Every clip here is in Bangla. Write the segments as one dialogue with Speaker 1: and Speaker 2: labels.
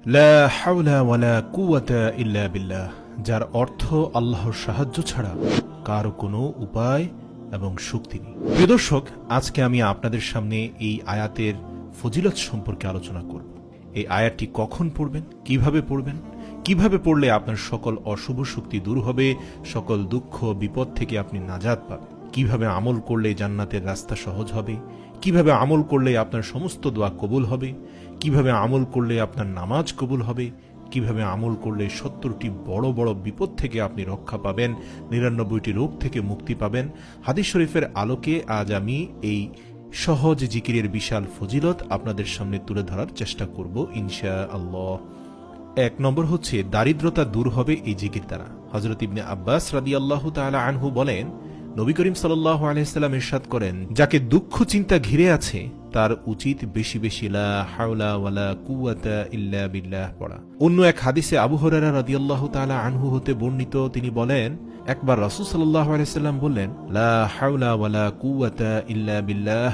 Speaker 1: লা হাওলা ওয়ালা কুওয়াতা ইল্লা বিল্লাহ, যার অর্থ আল্লাহর সাহায্য ছাড়া কারো কোনো উপায় এবং শক্তি নেই। প্রিয় দর্শক, আজকে আমি আপনাদের সামনে এই আয়াতের ফজিলত সম্পর্কে আলোচনা করব। এই আয়াতটি কখন পড়বেন, কিভাবে পড়লে আপনার সকল অশুভ শক্তি দূর হবে, সকল দুঃখ বিপদ থেকে আপনি নাজাত পাবেন, কিভাবে আমল করলে জান্নাতের রাস্তা সহজ হবে, কিভাবে আমল করলে আপনার সমস্ত দোয়া কবুল হবে, কিভাবে আমল করলে আপনার নামাজ কবুল হবে, কিভাবে আমল করলে 70টি বড় বড় বিপদ থেকে আপনি রক্ষা পাবেন, 99টি রোগ থেকে মুক্তি পাবেন। হাদিস শরীফের আলোকে আজ আমি এই সহজ জিকিরের বিশাল ফজিলত আপনাদের সামনে তুলে ধরার চেষ্টা করব ইনশাআল্লাহ। 1 নম্বর হচ্ছে দারিদ্রতা দূর হবে এই জিকির দ্বারা। হযরত ইবনে আব্বাস রাদিয়াল্লাহু তাআলা আনহু বলেন, নবী করিম সাল্লাল্লাহু আলাইহি সাল্লাম ইরশাদ করেন, যাকে দুঃখ চিন্তা ঘিরে আছে তার উচিত বেশি বেশি লা হাওলা ওয়ালা কুওয়াতা ইল্লা বিল্লাহ পড়া। অন্য এক হাদিসে আবু হুরায়রা রাদিয়াল্লাহু তাআলা আনহু হতে বর্ণিত, তিনি বলেন, একবার রাসূল সাল্লাল্লাহু আলাইহি সাল্লাম বললেন, লা হাওলা ওয়ালা কুওয়াতা ইল্লা বিল্লাহ,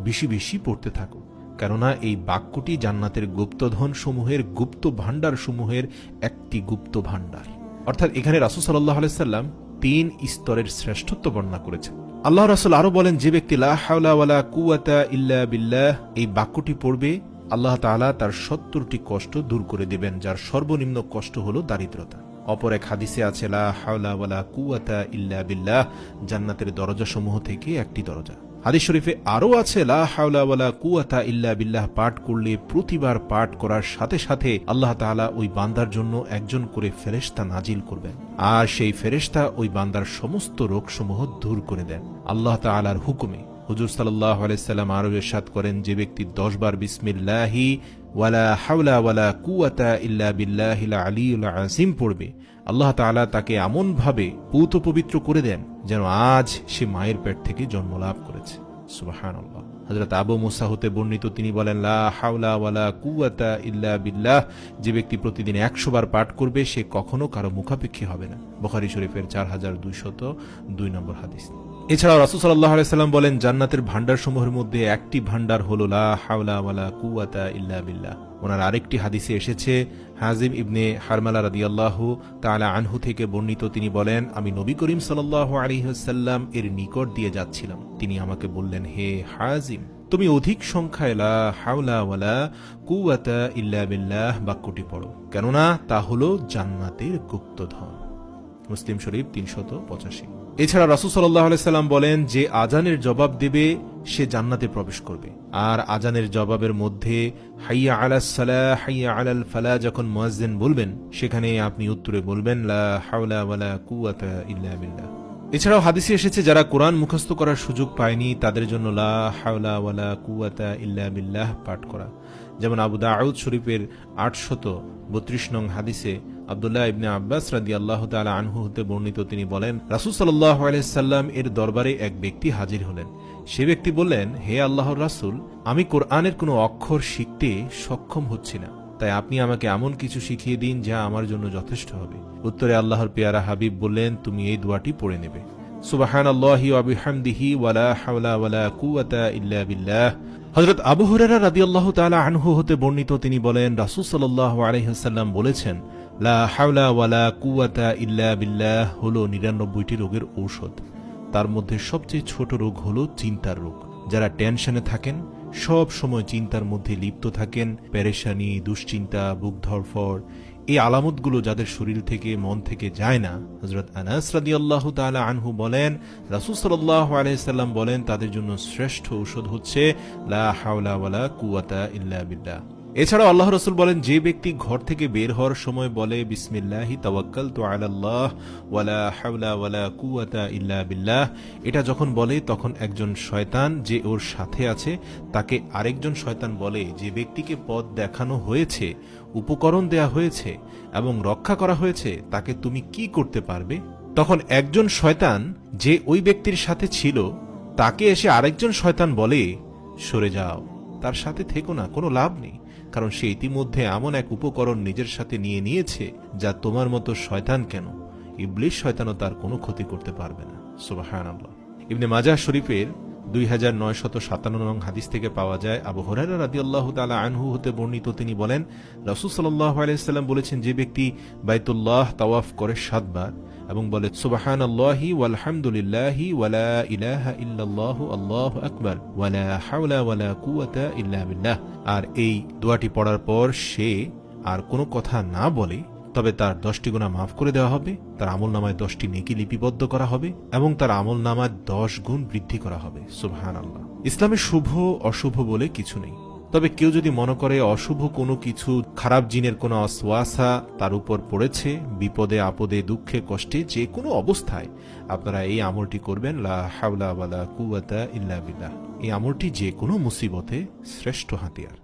Speaker 1: বেশি বেশি পড়তে থাকো, কেননা এই বাক্যটি জান্নাতের গুপ্তধন সমূহের, গুপ্ত ভান্ডার সমূহের একটি গুপ্ত ভান্ডার। অর্থাৎ এখানে রাসূল সাল্লাল্লাহু আলাইহি সাল্লাম 3 স্তরের শ্রেষ্ঠত্ব বর্ণনা করেছেন। আল্লাহ রাসূল আরো বলেন, যে ব্যক্তি লা হাওলা ওয়ালা কুওয়াতা ইল্লা বিল্লাহ এই বাক্যটি পড়বে, আল্লাহ তাআলা তার 70টি কষ্ট দূর করে দেবেন, যার সর্বনিম্ন কষ্ট হলো দারিদ্রতা। অপর এক হাদিসে আছে, লা হাওলা ওয়ালা কুওয়াতা ইল্লা বিল্লাহ জান্নাতের দরজা সমূহ থেকে একটি দরজা। হাদিস শরীফে আরো আছে, লা হাওলা ওয়ালা কুওয়াতা ইল্লা বিল্লাহ পাঠ করলে প্রতিবার পাঠ করার সাথে সাথে আল্লাহ তাআলা ওই বান্দার জন্য একজন করে ফেরেশতা নাজিল করবেন, আর সেই ফেরেশতা ওই বান্দার সমস্ত রোগসমূহ দূর করে দেন আল্লাহ তাআলার হুকুমে। হুজুর সাল্লাল্লাহু আলাইহি সাল্লাম আরো ইরশাদ করেন, যে ব্যক্তি 10 বার বিসমিল্লাহি ওয়ালা হাওলা ওয়ালা কুওয়াতা ইল্লা বিল্লাহিল আলিয়্যিল আযীম পড়বে, আল্লাহ তাআলা তাকে এমন ভাবে পূত পবিত্র করে দেন যেন আজ সে মায়ের পেট থেকে জন্ম লাভ করেছে। সুবহানাল্লাহ। হযরত আবু মুসা হতে বর্ণিত, তিনি বলেন, লা হাওলা ওয়ালা কুওয়াতা ইল্লা বিল্লাহ, যে ব্যক্তি প্রতিদিন 100 বার পাঠ করবে সে কখনো কারো মুখাপেক্ষী হবে না। বুখারী শরীফের 4202 নম্বর হাদিস। এছাড়াও রাসূল সাল্লাল্লাহু আলাইহি সাল্লাম বলেন, জান্নাতের ভান্ডার সমূহের মধ্যে একটি ভান্ডার হলো লা হাওলা ওয়ালা কুওয়াতা ইল্লা বিল্লাহ। ওনার আরেকটি হাদিসে এসেছে, হাজিম ইবনে হারমালা রাদিয়াল্লাহু তাআলা আনহু থেকে বর্ণিত, তিনি বলেন, আমি নবী করিম সাল্লাল্লাহু আলাইহি ওয়াসাল্লাম এর নিকট দিয়ে যাচ্ছিলাম, তিনি আমাকে বললেন, হে হাজিম, তুমি অধিক সংখ্যায় লা হাওলা ওয়ালা কুওয়াতা ইল্লা বিল্লাহ বাক্যটি পড়ো, কেননা তা হলো জান্নাতের গুপ্তধন। মুসলিম শরীফ 385। এছাড়া রাসূল সাল্লাল্লাহু আলাইহি সাল্লাম বলেন, যে আজানের জবাব দেবে সে জান্নাতে প্রবেশ করবে। আর আজানের জবাবের মধ্যে হাইয়া আলাস সালাহ হাইয়া আলাল ফালাহ যখন মুয়াজ্জিন বলবেন, সেখানে আপনি উত্তরে বলবেন, লা হাওলা ওয়ালা কুওয়াতা ইল্লা বিল্লাহ। এছাড়াও হাদিসে এসেছে, যারা কোরআন মুখস্থ করার সুযোগ পায়নি তাদের জন্য লা হাওলা ওয়ালা কুওয়াতা ইল্লা বিল্লাহ পাঠ করা। যেমন আবু দাউদ শরীফের 832 নং হাদিসে আব্দুল্লাহ ইবনে আব্বাস রাদিয়াল্লাহু তাআলা আনহু হতে বর্ণিত, তিনি বলেন, রাসূল সাল্লাল্লাহু আলাইহি সাল্লাম এর দরবারে এক ব্যক্তি হাজির হলেন। সে ব্যক্তি বললেন, হে আল্লাহর রাসূল, আমি কোরআনের কোনো অক্ষর শিখতে সক্ষম হচ্ছি না, তাই আপনি আমাকে এমন কিছু শিখিয়ে দিন যা আমার জন্য যথেষ্ট হবে। উত্তরে আল্লাহর পেয়ারা হাবিব বললেন, তুমি এই দোয়াটি পড়ে নেবে, সুবহানাল্লাহি ওয়া বিহামদিহি ওয়ালা হাওলা ওয়ালা কুওয়াতা ইল্লা বিল্লাহ। হযরত আবু হুরায়রা রাদিয়াল্লাহু তাআলা আনহু হতে বর্ণিত, তিনি বলেন, রাসূল সাল্লাল্লাহু আলাইহি ওয়াসাল্লাম বলেছেন, লা হাওলা ওয়ালা কুওয়াতা ইল্লা বিল্লাহ হলো 99টি রোগের ঔষধ। তার মধ্যে সবচেয়ে ছোট রোগ হলো চিন্তার রোগ। যারা টেনশনে থাকেন, সব সময় চিন্তার মধ্যে লিপ্ত থাকেন, পেরেশানি, দুশ্চিন্তা, বুক ধড়ফড়, এই আলামতগুলো যাদের শরীর থেকে মন থেকে যায় না, হযরত আনাস রাদিয়াল্লাহু তাআলা আনহু বলেন, রাসূল সাল্লাল্লাহু আলাইহি সাল্লাম বলেন, তাদের জন্য শ্রেষ্ঠ ঔষধ হচ্ছে লা হাওলা ওয়ালা কুওয়াতা ইল্লা বিল্লাহ। এছাড়াও আল্লাহ রাসূল বলেন, যে ব্যক্তি ঘর থেকে বের হওয়ার সময় বলে, বিসমিল্লাহি তাওয়াক্কালতু আলাল্লাহ ওয়ালা হাওলা ওয়ালা কুওয়াতা ইল্লা বিল্লাহ, এটা যখন বলে তখন একজন শয়তান যে ওর সাথে আছে তাকে আরেকজন শয়তান বলে, যে ব্যক্তিকে পথ দেখানো হয়েছে, উপকরণ দেয়া হয়েছে এবং রক্ষা করা হয়েছে, তাকে তুমি কি করতে পারবে? তখন একজন শয়তান যে ওই ব্যক্তির সাথে ছিল তাকে এসে আরেকজন শয়তান বলে, সরে যাও, তার সাথে থেকো না, কোনো লাভ নেই, কারণ সে ইতিমধ্যে এমন এক উপকরণ নিজের সাথে নিয়ে নিয়েছে যা তোমার মতো শয়তান কেন, ইবলিস শয়তানও তার কোনো ক্ষতি করতে পারবে না। সুবহানাল্লাহ। ইবনে মাজাহ শরীফের 2957 নং হাদিস থেকে পাওয়া যায়, আবু হুরায়রা রাদিয়াল্লাহু তাআলা আনহু হতে বর্ণিত, তিনি বলেন, রাসূল সাল্লাল্লাহু আলাইহি সাল্লাম বলেছেন, যে ব্যক্তি বাইতুল্লাহ তাওয়াফ করে 7 বার এবং বলে সুবহানাল্লাহি ওয়ালহামদুলিল্লাহি ওয়ালা ইলাহা ইল্লাল্লাহু আল্লাহু আকবার ওয়ালা হাওলা ওয়ালা কুওয়াতা ইল্লা বিল্লাহ, আর এই দোয়াটি পড়ার পর সে আর কোনো কথা না বলে, তবে তার 10টি গুনাহ মাফ করে দেওয়া হবে, তার আমলনামায় 10টি নেকি লিপিবদ্ধ করা হবে এবং তার আমলনামায় 10 গুণ বৃদ্ধি করা হবে। সুবহানাল্লাহ। ইসলামে শুভ অশুভ বলে কিছু নেই, তবে কেউ যদি মনে করে অশুভ কোনো কিছু, খারাপ জিনের কোনো ওয়াসওয়াসা তার উপর পড়েছে, বিপদে আপদে দুঃখে কষ্টে যে কোনো অবস্থায় আপনারা এই আমলটি করবেন, লা হাওলা ওয়ালা কুওয়াতা ইল্লা বিল্লাহ। এই আমলটি যে কোনো মুসিবতে শ্রেষ্ঠ হাতিয়ার।